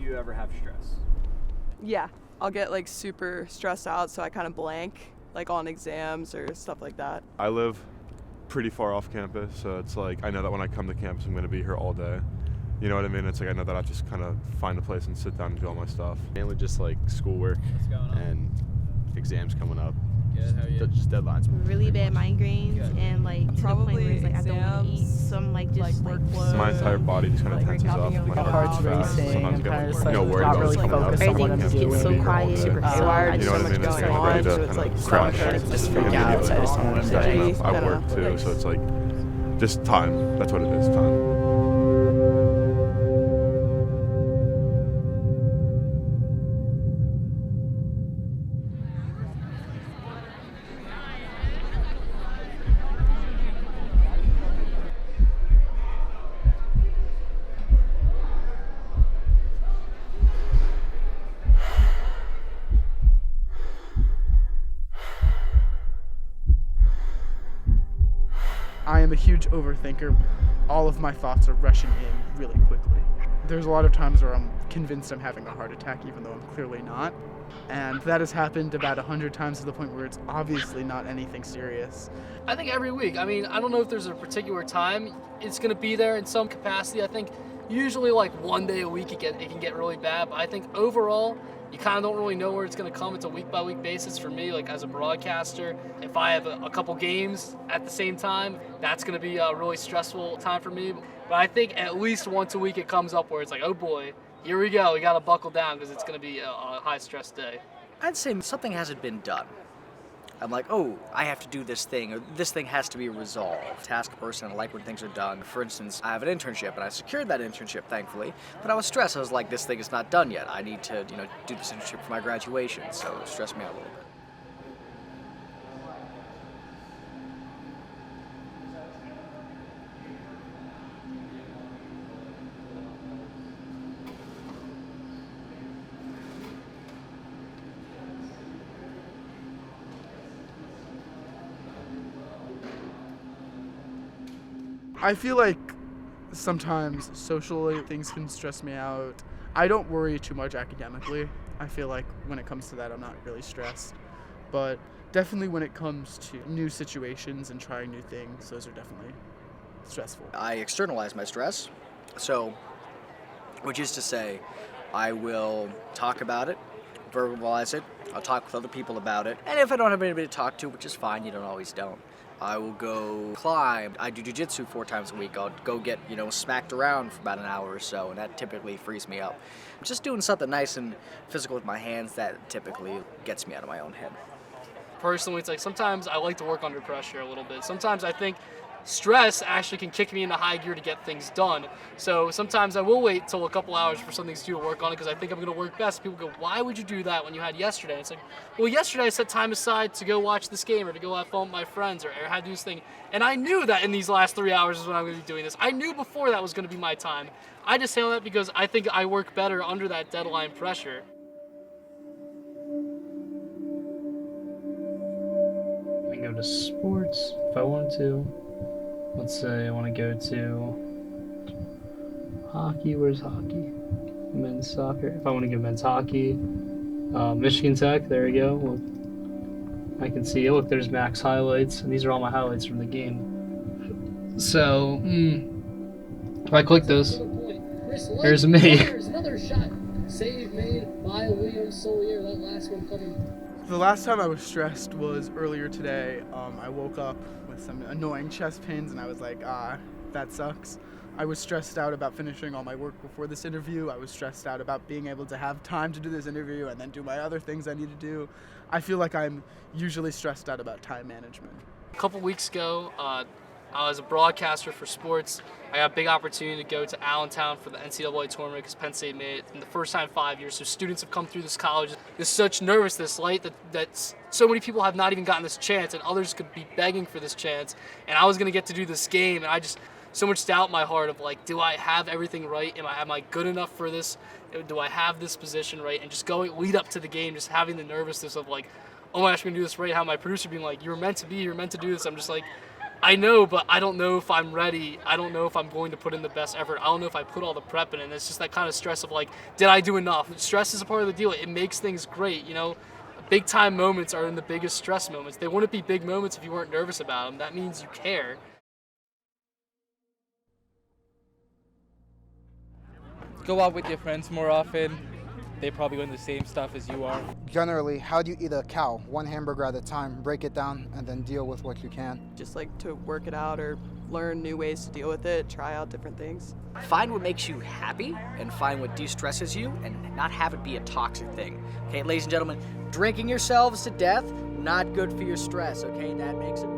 you ever have stress? Yeah, I'll get like super stressed out, so I kind of blank like on exams or stuff like that. I live pretty far off campus, so it's like I know that when I come to campus I'm going to be here all day. You know what I mean? It's like I know that I have to just kind of find a place and sit down and do all my stuff. Mainly just like schoolwork and exams coming up. Good, how are you? Just deadlines. Really bad migraines and like to the point where it's like I don't want to eat. So I'm like just like workflows. My entire body just kind of tenses up. My heart's fast. racing, Sometimes I'm I kinda get just, like, like, worried not about really what's coming out. focused on what what I'm I'm doing. doing. So quiet, super wired. You know what I mean? It's kind of ready to kind of crash. Just freak out, so I just don't want to say. I work too, so it's like just time. That's what it is, time. I am a huge overthinker. All of my thoughts are rushing in really quickly. There's a lot of times where I'm convinced I'm having a heart attack even though I'm clearly not. And that has happened about 100 times to the point where it's obviously not anything serious. I think every week. I mean, I don't know if there's a particular time it's going to be there in some capacity. I think usually like one day a week it can get really bad. But I think overall, you kind of don't really know where it's going to come. It's a week-by-week basis for me, like as a broadcaster. If I have a couple games at the same time, that's going to be a really stressful time for me. But I think at least once a week it comes up where it's like, oh boy, here we go. We got to buckle down because it's going to be a high-stress day. I'd say something hasn't been done. I'm like, oh, I have to do this thing, or this thing has to be resolved. Task person, I like when things are done. For instance, I have an internship, and I secured that internship, thankfully, but I was stressed. I was like, this thing is not done yet. I need to, do this internship for my graduation, so it stressed me out a little bit. I feel like sometimes socially things can stress me out. I don't worry too much academically. I feel like when it comes to that, I'm not really stressed. But definitely when it comes to new situations and trying new things, those are definitely stressful. I externalize my stress, so, which is to say, I will talk about it, verbalize it, I'll talk with other people about it, and if I don't have anybody to talk to, which is fine, you don't always don't, I will go climb. I do jiu-jitsu 4 times a week. I'll go get, smacked around for about an hour or so, and that typically frees me up. Just doing something nice and physical with my hands, that typically gets me out of my own head. Personally, it's like sometimes I like to work under pressure a little bit. Sometimes I think stress actually can kick me into high gear to get things done. So sometimes I will wait till a couple hours for something to do to work on it because I think I'm going to work best. People go, why would you do that when you had yesterday? And it's like, well, yesterday I set time aside to go watch this game or to go have fun with my friends or had to do this thing. And I knew that in these last 3 hours is when I'm going to be doing this. I knew before that was going to be my time. I just handle that because I think I work better under that deadline pressure. I can go to sports if I want to. Let's say I want to go to hockey. Where's hockey? Men's soccer. If I want to go men's hockey, Michigan Tech. There we go. Well, I can see. Look, there's Max highlights, and these are all my highlights from the game. So, if I click those, there's me. There's another shot. Save made by William Solier. That last one coming. The last time I was stressed was earlier today. I woke up with some annoying chest pains and I was like, that sucks. I was stressed out about finishing all my work before this interview. I was stressed out about being able to have time to do this interview and then do my other things I need to do. I feel like I'm usually stressed out about time management. A couple weeks ago, I was a broadcaster for sports. I got a big opportunity to go to Allentown for the NCAA tournament because Penn State made it in the first time in 5 years. So students have come through this college. There's such nervousness, light that so many people have not even gotten this chance, and others could be begging for this chance. And I was going to get to do this game, and I just so much doubt in my heart of like, do I have everything right? Am I good enough for this? Do I have this position right? And just lead up to the game, just having the nervousness of like, oh my gosh, I'm going to do this right. How my producer being like, you were meant to be, you're meant to do this. I'm just like, I know, but I don't know if I'm ready. I don't know if I'm going to put in the best effort. I don't know if I put all the prep in. And it's just that kind of stress of like, did I do enough? Stress is a part of the deal. It makes things great, you know? Big time moments are in the biggest stress moments. They wouldn't be big moments if you weren't nervous about them. That means you care. Go out with your friends more often. They probably doing the same stuff as you are. Generally, how do you eat a cow? One hamburger at a time, break it down, and then deal with what you can. Just like to work it out or learn new ways to deal with it, try out different things. Find what makes you happy and find what de-stresses you and not have it be a toxic thing. Okay, ladies and gentlemen, drinking yourselves to death, not good for your stress, okay? That makes it